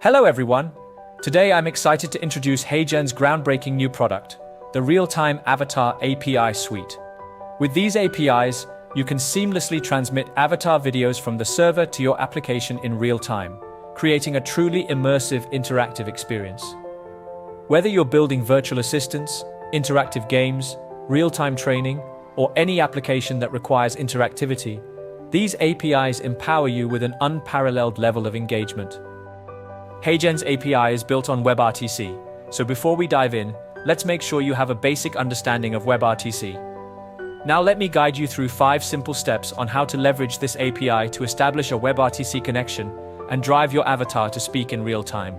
Hello everyone! Today I'm excited to introduce HeyGen's groundbreaking new product, the Real-Time Avatar API Suite. With these APIs, you can seamlessly transmit avatar videos from the server to your application in real time, creating a truly immersive interactive experience. Whether you're building virtual assistants, interactive games, real-time training, or any application that requires interactivity, these APIs empower you with an unparalleled level of engagement. HeyGen's API is built on WebRTC, so before we dive in, let's make sure you have a basic understanding of WebRTC. Now let me guide you through 5 simple steps on how to leverage this API to establish a WebRTC connection and drive your avatar to speak in real time.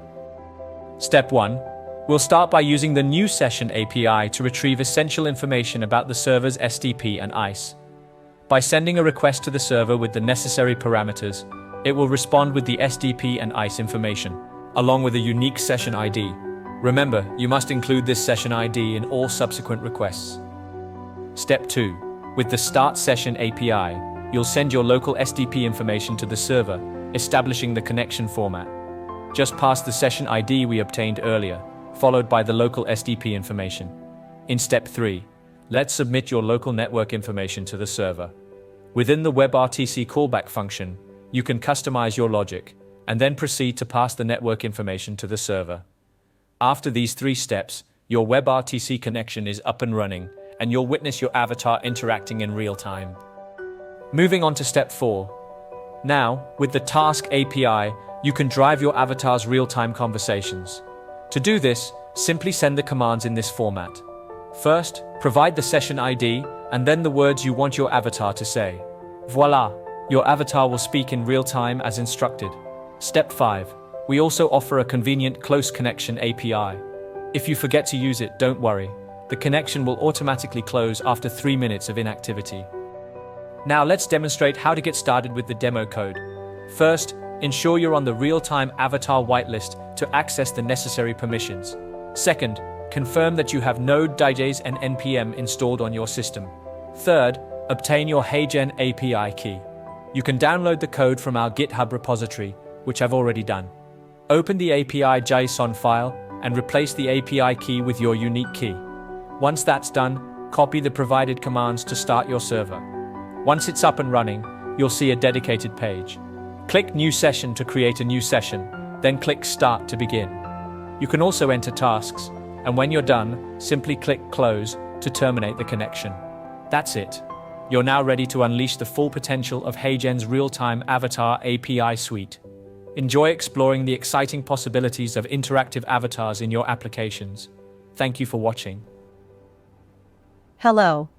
Step 1. We'll start by using the New Session API to retrieve essential information about the server's SDP and ICE. By sending a request to the server with the necessary parameters, it will respond with the SDP and ICE information, along with a unique session ID. Remember, you must include this session ID in all subsequent requests. Step 2. With the Start Session API, you'll send your local SDP information to the server, establishing the connection format. Just pass the session ID we obtained earlier, followed by the local SDP information. In Step 3, let's submit your local network information to the server. Within the WebRTC callback function, you can customize your logic, and then proceed to pass the network information to the server. After these 3 steps, your WebRTC connection is up and running, and you'll witness your avatar interacting in real time. Moving on to Step 4. Now, with the Task API, you can drive your avatar's real-time conversations. To do this, simply send the commands in this format. First, provide the session ID, and then the words you want your avatar to say. Voila! Your avatar will speak in real time as instructed. Step 5. We also offer a convenient Close Connection API. If you forget to use it, don't worry. The connection will automatically close after 3 minutes of inactivity. Now let's demonstrate how to get started with the demo code. First, ensure you're on the Real-Time Avatar whitelist to access the necessary permissions. Second, confirm that you have Node DJs and NPM installed on your system. Third, obtain your HeyGen API key. You can download the code from our GitHub repository, which I've already done. Open the API JSON file and replace the API key with your unique key. Once that's done, copy the provided commands to start your server. Once it's up and running, you'll see a dedicated page. Click New Session to create a new session, then click Start to begin. You can also enter tasks, and when you're done, simply click Close to terminate the connection. That's it. You're now ready to unleash the full potential of HeyGen's Real-Time Avatar API Suite. Enjoy exploring the exciting possibilities of interactive avatars in your applications. Thank you for watching. Hello.